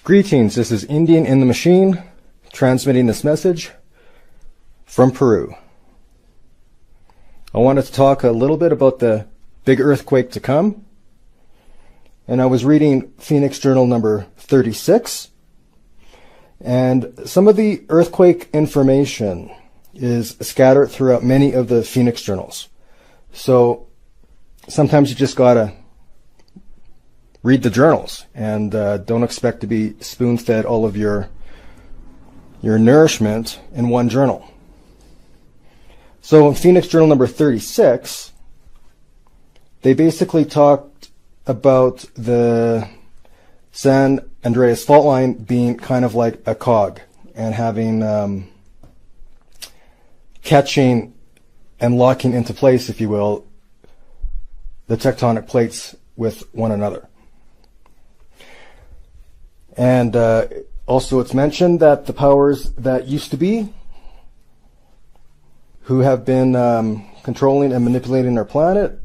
Greetings, this is Indian in the Machine, transmitting this message from Peru. I wanted to talk a little bit about the big earthquake to come, and I was reading Phoenix Journal number 36, and some of the earthquake information is scattered throughout many of the Phoenix journals. So sometimes you just gotta read the journals and don't expect to be spoon-fed all of your nourishment in one journal. So in Phoenix Journal number 36, they basically talked about the San Andreas fault line being kind of like a cog and having catching and locking into place, if you will, the tectonic plates with one another. And also it's mentioned that the powers that used to be, who have been controlling and manipulating our planet,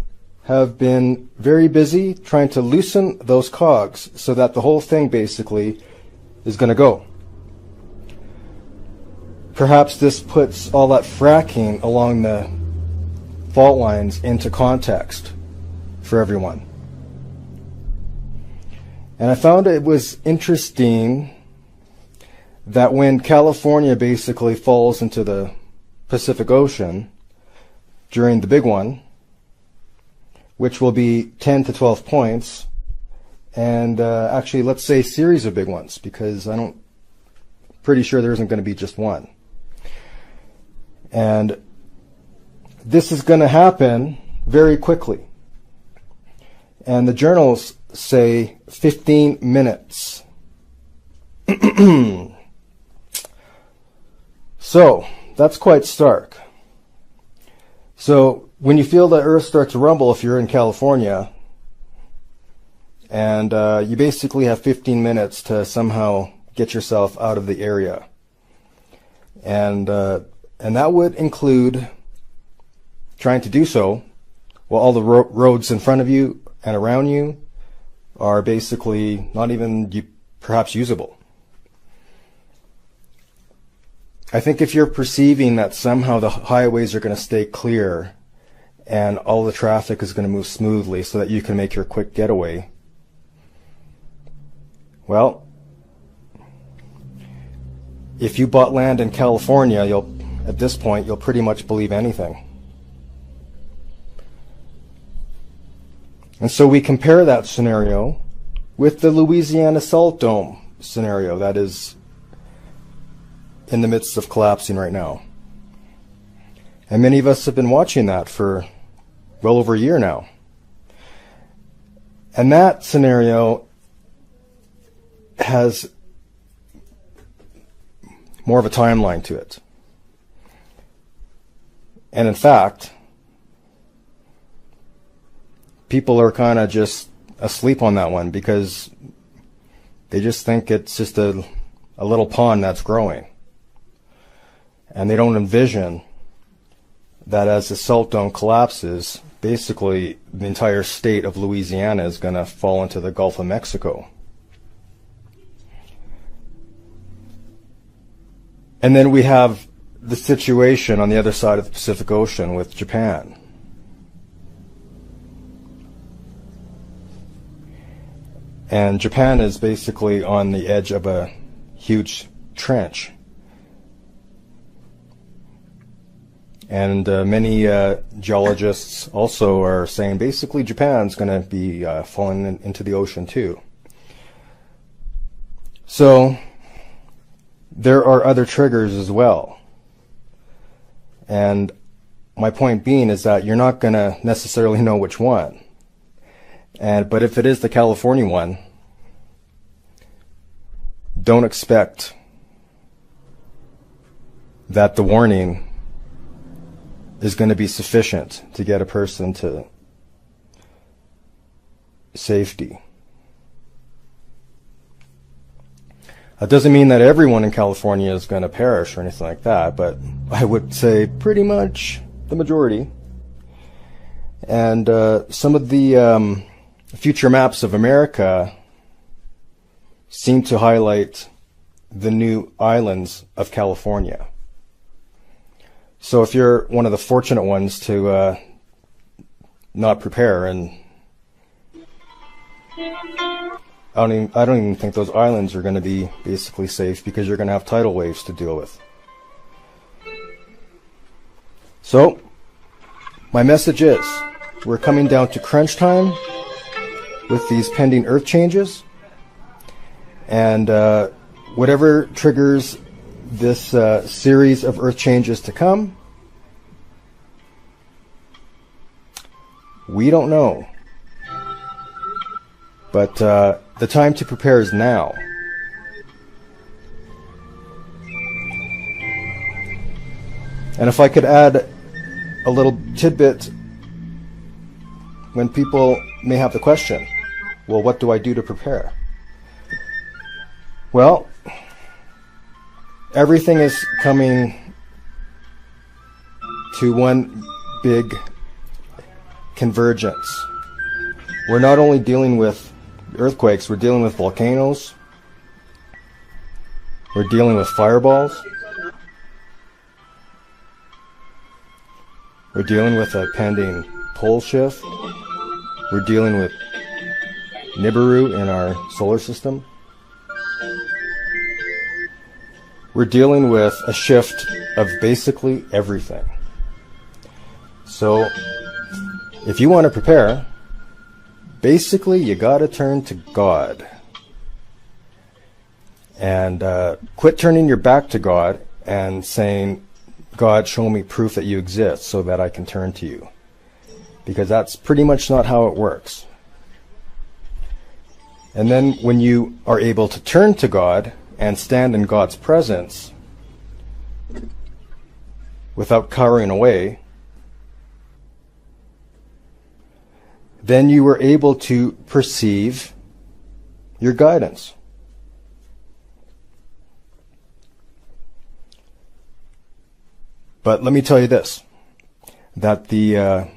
have been very busy trying to loosen those cogs so that the whole thing basically is going to go. Perhaps this puts all that fracking along the fault lines into context for everyone. And I found it was interesting that when California basically falls into the Pacific Ocean during the big one, which will be 10 to 12 points, and actually let's say series of big ones, because pretty sure there isn't going to be just one. And this is going to happen very quickly. And the journals say 15 minutes. So that's quite stark. So when you feel the earth start to rumble, if you're in California, and you basically have 15 minutes to somehow get yourself out of the area. And that would include trying to do so while all the roads in front of you and around you are basically not even perhaps usable. I think if you're perceiving that somehow the highways are going to stay clear and all the traffic is going to move smoothly so that you can make your quick getaway, well, if you bought land in California, at this point you'll pretty much believe anything. And so we compare that scenario with the Louisiana Salt Dome scenario that is in the midst of collapsing right now. And many of us have been watching that for well over a year now. And that scenario has more of a timeline to it. And in fact, people are kind of just asleep on that one because they just think it's just a little pond that's growing. And they don't envision that as the salt dome collapses, basically the entire state of Louisiana is going to fall into the Gulf of Mexico. And then we have the situation on the other side of the Pacific Ocean with Japan. And Japan is basically on the edge of a huge trench. And many geologists also are saying basically Japan's going to be falling into the ocean too. So there are other triggers as well. And my point being is that you're not going to necessarily know which one. But if it is the California one, don't expect that the warning is going to be sufficient to get a person to safety. That doesn't mean that everyone in California is going to perish or anything like that, but I would say pretty much the majority. And some of the future maps of America seem to highlight the new islands of California. So if you're one of the fortunate ones to not prepare, and I don't even think those islands are going to be basically safe, because you're going to have tidal waves to deal with. So my message is, we're coming down to crunch time with these pending earth changes, and whatever triggers this series of earth changes to come, we don't know. But the time to prepare is now. And if I could add a little tidbit, when people may have the question, well, what do I do to prepare? Well, everything is coming to one big convergence. We're not only dealing with earthquakes, we're dealing with volcanoes, we're dealing with fireballs, we're dealing with a pending pole shift, we're dealing with Nibiru in our solar system, we're dealing with a shift of basically everything. So if you want to prepare, basically you got to turn to God. And quit turning your back to God and saying, God, show me proof that you exist so that I can turn to you. Because that's pretty much not how it works. And then when you are able to turn to God and stand in God's presence without cowering away, then you were able to perceive your guidance. But let me tell you this, that the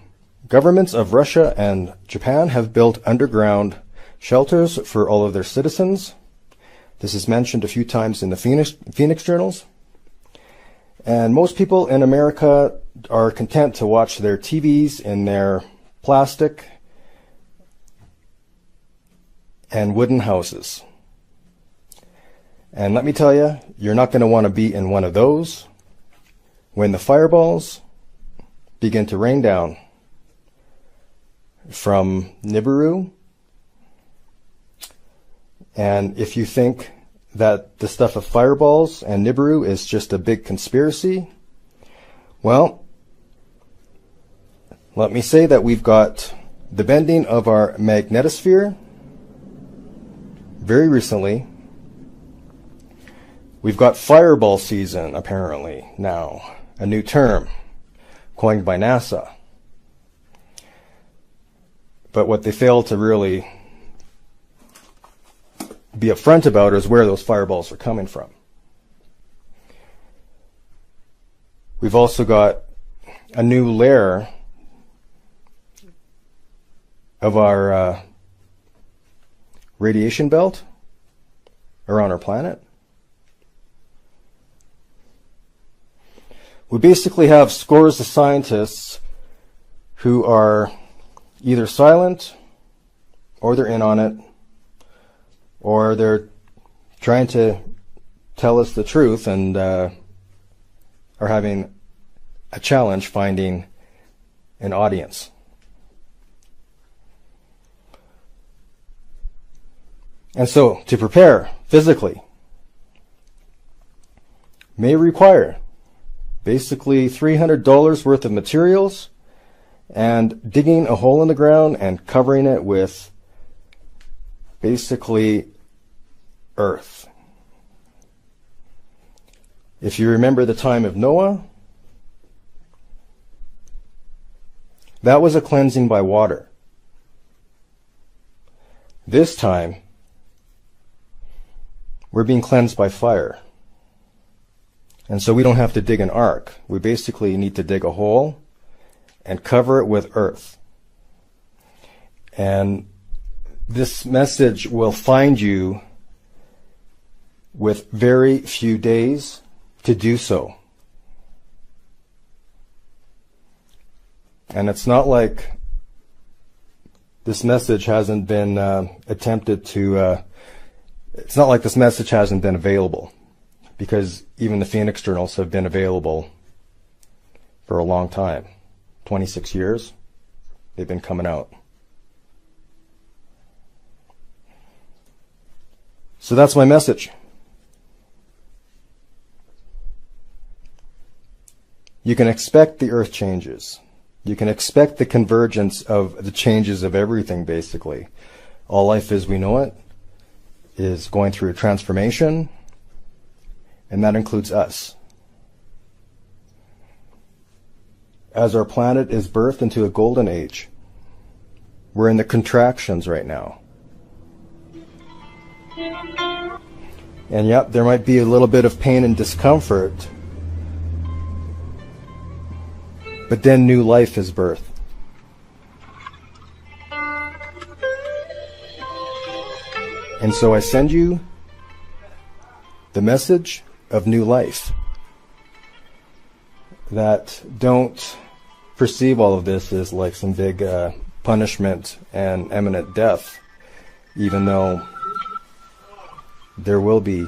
governments of Russia and Japan have built underground shelters for all of their citizens. This is mentioned a few times in the Phoenix journals. And most people in America are content to watch their TVs in their plastic and wooden houses. And let me tell you, you're not going to want to be in one of those when the fireballs begin to rain down from Nibiru. And if you think that the stuff of fireballs and Nibiru is just a big conspiracy, well, let me say that we've got the bending of our magnetosphere very recently. We've got fireball season, apparently, now, a new term coined by NASA. But what they fail to really be upfront about is where those fireballs are coming from. We've also got a new layer of our radiation belt around our planet. We basically have scores of scientists who are either silent, or they're in on it, or they're trying to tell us the truth and are having a challenge finding an audience. And so, to prepare physically may require basically $300 worth of materials and digging a hole in the ground and covering it with basically earth. If you remember the time of Noah, that was a cleansing by water. This time, we're being cleansed by fire. And so we don't have to dig an ark. We basically need to dig a hole and cover it with earth. And this message will find you with very few days to do so. And it's not like this message hasn't been it's not like this message hasn't been available, because even the Phoenix journals have been available for a long time. 26 years they've been coming out. So that's my message. You can expect the earth changes. You can expect the convergence of the changes of everything, basically. All life as we know it is going through a transformation, and that includes us. As our planet is birthed into a golden age, we're in the contractions right now. And yep, there might be a little bit of pain and discomfort, but then new life is birthed. And so I send you the message of new life. That don't perceive all of this as like some big punishment and imminent death, even though there will be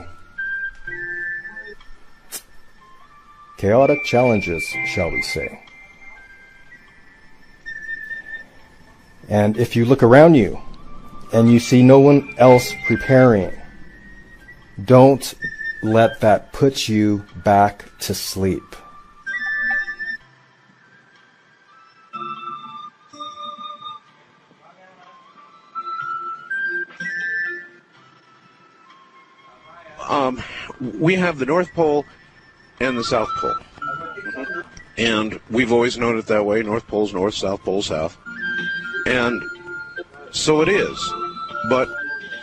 chaotic challenges, shall we say. And if you look around you and you see no one else preparing, don't let that put you back to sleep. We have the North Pole and the South Pole. And we've always known it that way. North Pole's north, South Pole south. And so it is. But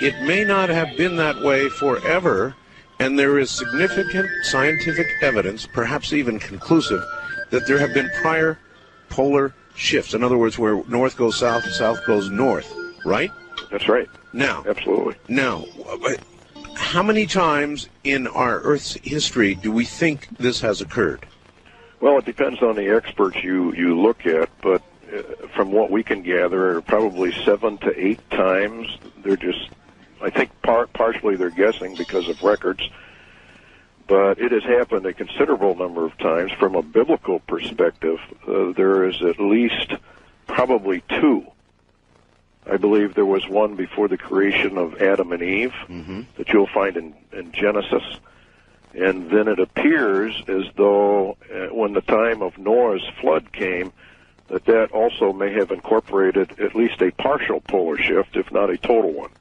it may not have been that way forever, and there is significant scientific evidence, perhaps even conclusive, that there have been prior polar shifts. In other words, where north goes south and south goes north, right? That's right. Now, absolutely. Now, how many times in our Earth's history do we think this has occurred? Well, it depends on the experts you look at, but from what we can gather, probably 7 to 8 times. They're just, I think partially they're guessing because of records, but it has happened a considerable number of times. From a biblical perspective, there is at least probably 2. I believe there was one before the creation of Adam and Eve that you'll find in Genesis. And then it appears as though when the time of Noah's flood came, that also may have incorporated at least a partial polar shift, if not a total one.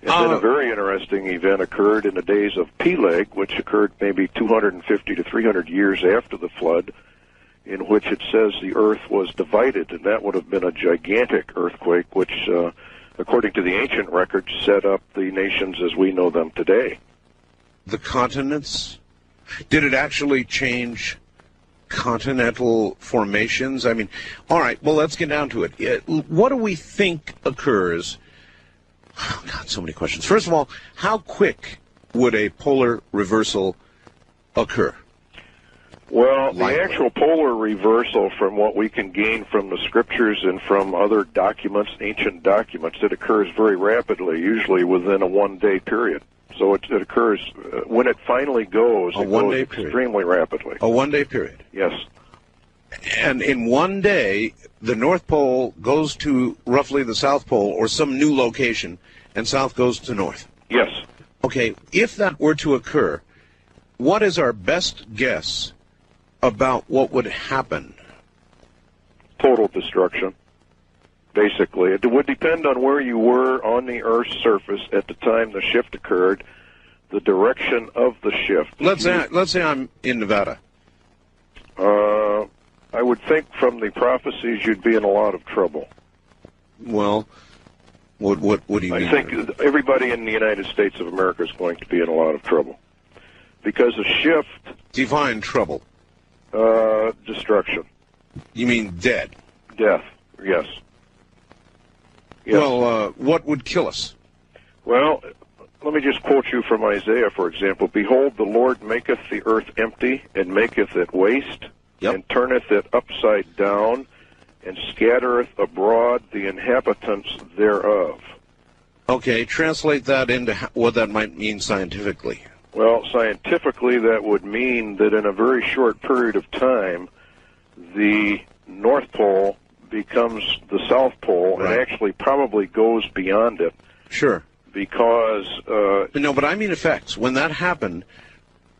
And then a very interesting event occurred in the days of Peleg, which occurred maybe 250 to 300 years after the flood, in which it says the earth was divided, and that would have been a gigantic earthquake, which, according to the ancient records, set up the nations as we know them today. The continents? Did it actually change continental formations? I mean, all right, well, let's get down to it. What do we think occurs? Oh, God, so many questions. First of all, how quick would a polar reversal occur? Well, the actual polar reversal, from what we can gain from the scriptures and from other documents, ancient documents, it occurs very rapidly, usually within a one-day period. So it occurs, when it finally goes, it goes extremely rapidly. A one-day period? Yes. And in one day, the North Pole goes to roughly the South Pole or some new location, and South goes to North? Yes. Okay, if that were to occur, what is our best guess about what would happen? Total destruction, basically. It would depend on where you were on the Earth's surface at the time the shift occurred, the direction of the shift. Let's say I'm in Nevada. I would think from the prophecies you'd be in a lot of trouble. Well, what do you mean? I think everybody in the United States of America is going to be in a lot of trouble. Because a shift... Define trouble. Destruction. You mean dead? Death, yes. Well, what would kill us? Well, let me just quote you from Isaiah, for example. Behold, the Lord maketh the earth empty, and maketh it waste, and turneth it upside down, and scattereth abroad the inhabitants thereof. Okay, translate that into what that might mean scientifically. Well, scientifically, that would mean that in a very short period of time, the North Pole becomes the South Pole, and actually probably goes beyond it. Sure. Because... no, but I mean effects. When that happened,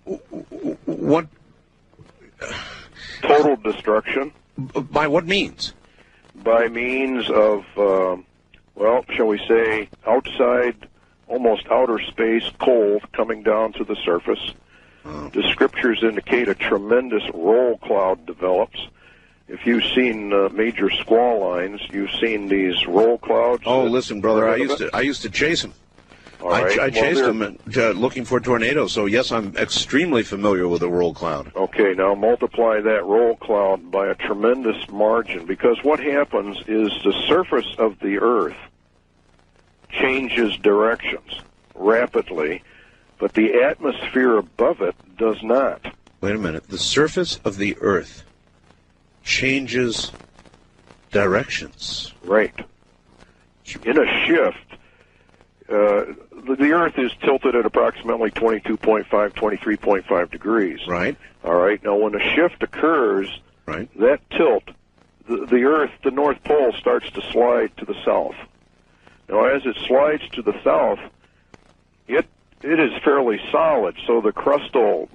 what... Total destruction. By what means? By means of, well, shall we say, outside, almost outer space, cold coming down to the surface. The scriptures indicate a tremendous roll cloud develops. If you've seen major squall lines, you've seen these roll clouds. Oh, listen, brother, I used to chase them. Right. I chased them looking for tornadoes, so yes, I'm extremely familiar with a roll cloud. Okay, now multiply that roll cloud by a tremendous margin, because what happens is the surface of the Earth changes directions rapidly, but the atmosphere above it does not. Wait a minute. The surface of the Earth changes directions. Right. In a shift, the Earth is tilted at approximately 22.5, 23.5 degrees. Right. All right. Now, when a shift occurs, that tilt, the Earth, the North Pole, starts to slide to the south. Now, as it slides to the south, it is fairly solid, so the crustal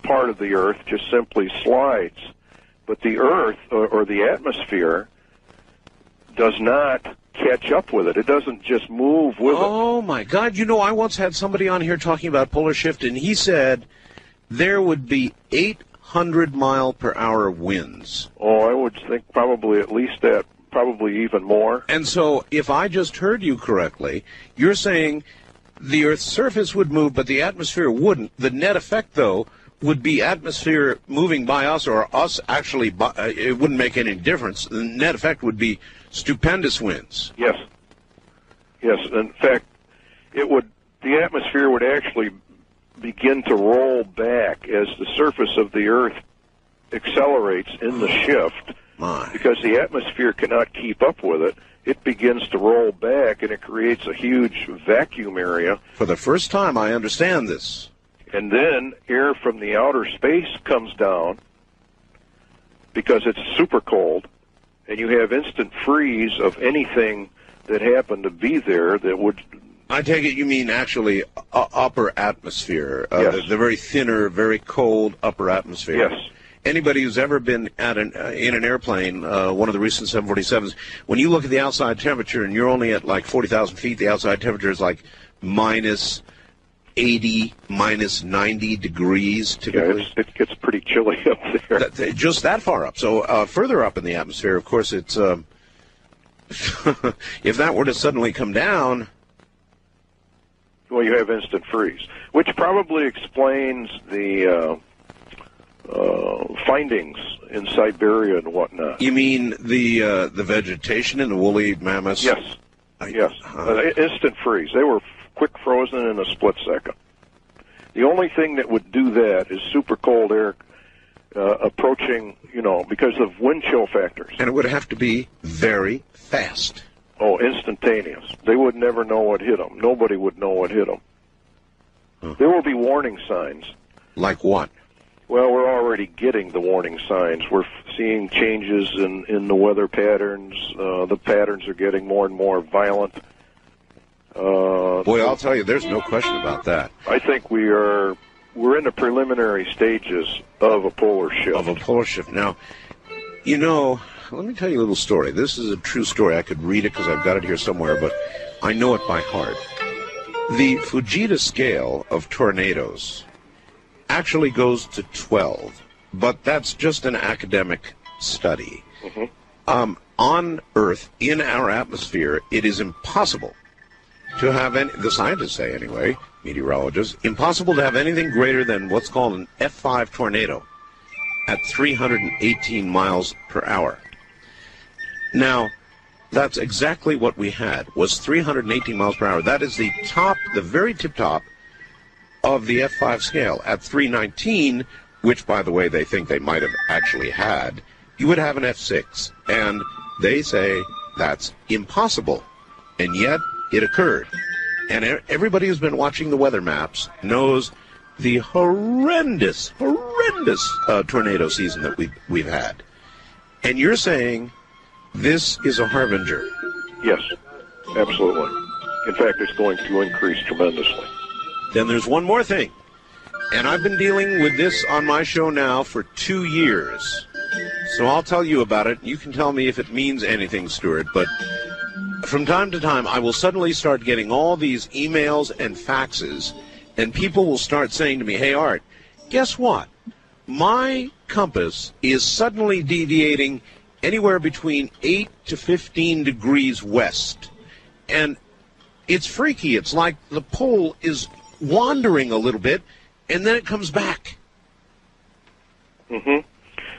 part of the Earth just simply slides. But the Earth, or the atmosphere, does not catch up with it. It doesn't just move with it. Oh, my God. You know, I once had somebody on here talking about polar shift, and he said there would be 800-mile-per-hour winds. Oh, I would think probably at least that, probably even more. And so, if I just heard you correctly, you're saying the Earth's surface would move, but the atmosphere wouldn't. The net effect, though, would be atmosphere moving by us, or us actually, it wouldn't make any difference. The net effect would be stupendous winds. Yes. Yes. In fact, the atmosphere would actually begin to roll back as the surface of the Earth accelerates in the shift. Because the atmosphere cannot keep up with it. It begins to roll back, and it creates a huge vacuum area. For the first time, I understand this. And then air from the outer space comes down because it's super cold, and you have instant freeze of anything that happened to be there that would... I take it you mean actually upper atmosphere, yes. the very thinner, very cold upper atmosphere. Yes. Anybody who's ever been in an airplane, one of the recent 747s, when you look at the outside temperature and you're only at like 40,000 feet, the outside temperature is like minus 80, minus 90 degrees typically. Yeah, it gets pretty chilly up there. Just that far up. So further up in the atmosphere, of course, it's if that were to suddenly come down... Well, you have instant freeze, which probably explains the findings in Siberia and whatnot. You mean the vegetation in the woolly mammoths? Yes. Yes. Instant freeze. They were quick frozen in a split second. The only thing that would do that is super cold air approaching, because of wind chill factors. And it would have to be very fast. Oh, instantaneous. They would never know what hit them. Nobody would know what hit them. Huh. There will be warning signs. Like what? Well, we're already getting the warning signs. We're seeing changes in the weather patterns. The patterns are getting more and more violent. Boy, I'll tell you, there's no question about that. I think we're in the preliminary stages of a polar shift. Now, let me tell you a little story. This is a true story. I could read it because I've got it here somewhere, but I know it by heart. The Fujita scale of tornadoes actually goes to 12, but that's just an academic study. Mm-hmm. On Earth, in our atmosphere, it is impossible to have the scientists say anyway, meteorologists, impossible to have anything greater than what's called an F5 tornado at 318 miles per hour. Now, That's exactly what we had, was 318 miles per hour. That is the top, the very tip top of the F5 scale. At 319, which, by the way, they think they might have actually had, you would have an F6. And they say that's impossible. And yet, it occurred. And everybody who's been watching the weather maps knows the horrendous tornado season that we've had. And you're saying this is a harbinger? Yes, absolutely. In fact, it's going to increase tremendously. Then there's one more thing. And I've been dealing with this on my show now for 2 years. So I'll tell you about it. You can tell me if it means anything, Stuart. But from time to time, I will suddenly start getting all these emails and faxes, and people will start saying to me, hey, Art, guess what? My compass is suddenly deviating anywhere between 8 to 15 degrees west. And it's freaky. It's like the pole is wandering a little bit, and then it comes back. Mm-hmm.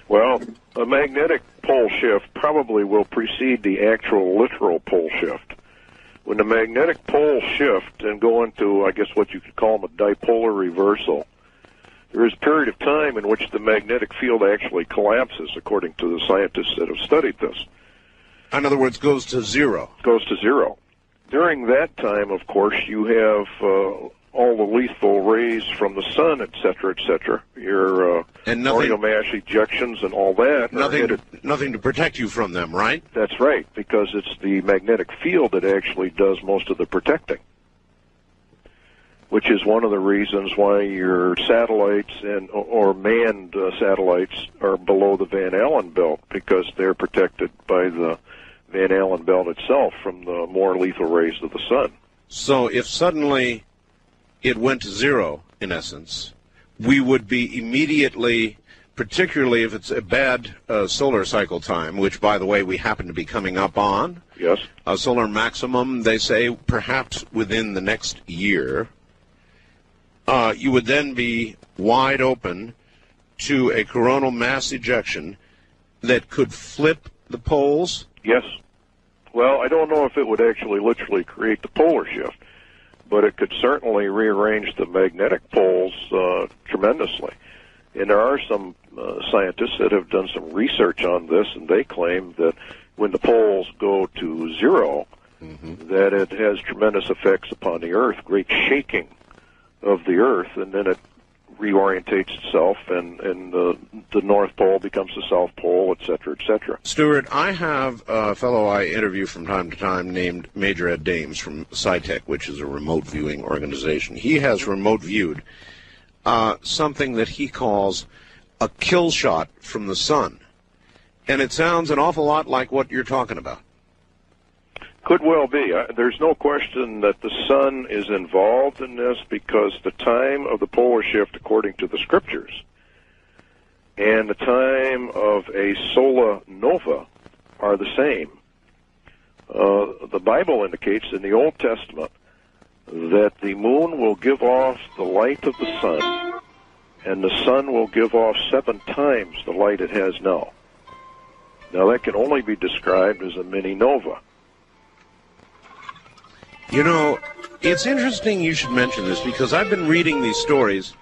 Well, a magnetic pole shift probably will precede the actual literal pole shift. When the magnetic poles shift and go into, I guess what you could call them, a dipolar reversal, there is a period of time in which the magnetic field actually collapses, according to the scientists that have studied this. In other words, goes to zero. Goes to zero. During that time, of course, you have all the lethal rays from the sun, et cetera, your orbital mass ejections and all that. Nothing to protect you from them, right? That's right, because it's the magnetic field that actually does most of the protecting, which is one of the reasons why your satellites or manned satellites are below the Van Allen belt, because they're protected by the Van Allen belt itself from the more lethal rays of the sun. So if suddenly it went to zero, in essence, we would be immediately, particularly if it's a bad solar cycle time, which, by the way, we happen to be coming up on. Yes. A solar maximum, they say, perhaps within the next year. You would then be wide open to a coronal mass ejection that could flip the poles? Yes. Well, I don't know if it would actually literally create the polar shift, but it could certainly rearrange the magnetic poles tremendously. And there are some scientists that have done some research on this, and they claim that when the poles go to zero, that it has tremendous effects upon the Earth, great shaking of the Earth, and then it reorientates itself, and the North Pole becomes the South Pole, et cetera, et cetera. Stuart, I have a fellow I interview from time to time named Major Ed Dames from SciTech, which is a remote viewing organization. He has remote viewed something that he calls a kill shot from the sun. And it sounds an awful lot like what you're talking about. Could well be. There's no question that the sun is involved in this, because the time of the polar shift, according to the scriptures, and the time of a solar nova are the same. The Bible indicates in the Old Testament that the moon will give off the light of the sun, and the sun will give off 7 times the light it has now. Now, that can only be described as a mini nova. You know, it's interesting you should mention this, because I've been reading these stories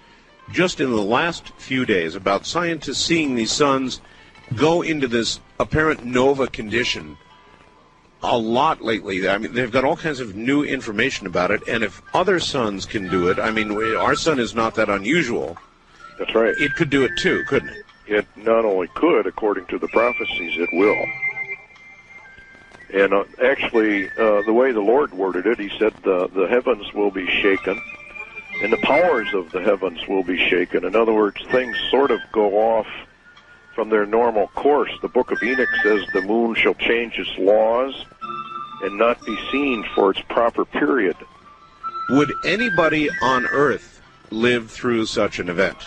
just in the last few days about scientists seeing these suns go into this apparent nova condition a lot lately. I mean, they've got all kinds of new information about it, and if other suns can do it, I mean, our sun is not that unusual. That's right. It could do it too, couldn't it? It not only could, according to the prophecies, it will. And actually, the way the Lord worded it, he said the heavens will be shaken, and the powers of the heavens will be shaken. In other words, things sort of go off from their normal course. The book of Enoch says the moon shall change its laws and not be seen for its proper period. Would anybody on Earth live through such an event?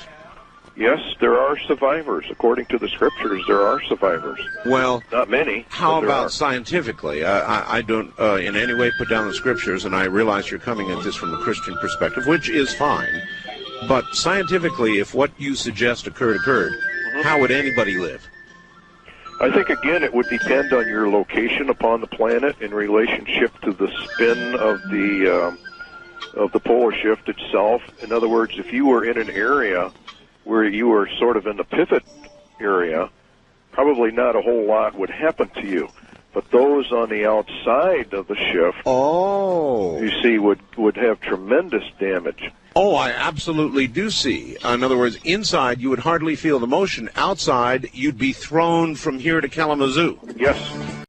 Yes, there are survivors. According to the scriptures, there are survivors. Well, not many. How about scientifically? I don't in any way put down the scriptures, and I realize you're coming at this from a Christian perspective, which is fine. But scientifically, if what you suggest occurred, how would anybody live? I think, again, it would depend on your location upon the planet in relationship to the spin of the polar shift itself. In other words, if you were in an area where you were sort of in the pivot area, probably not a whole lot would happen to you. But those on the outside of the shift, you see, would have tremendous damage. Oh, I absolutely do see. In other words, inside you would hardly feel the motion. Outside, you'd be thrown from here to Kalamazoo. Yes.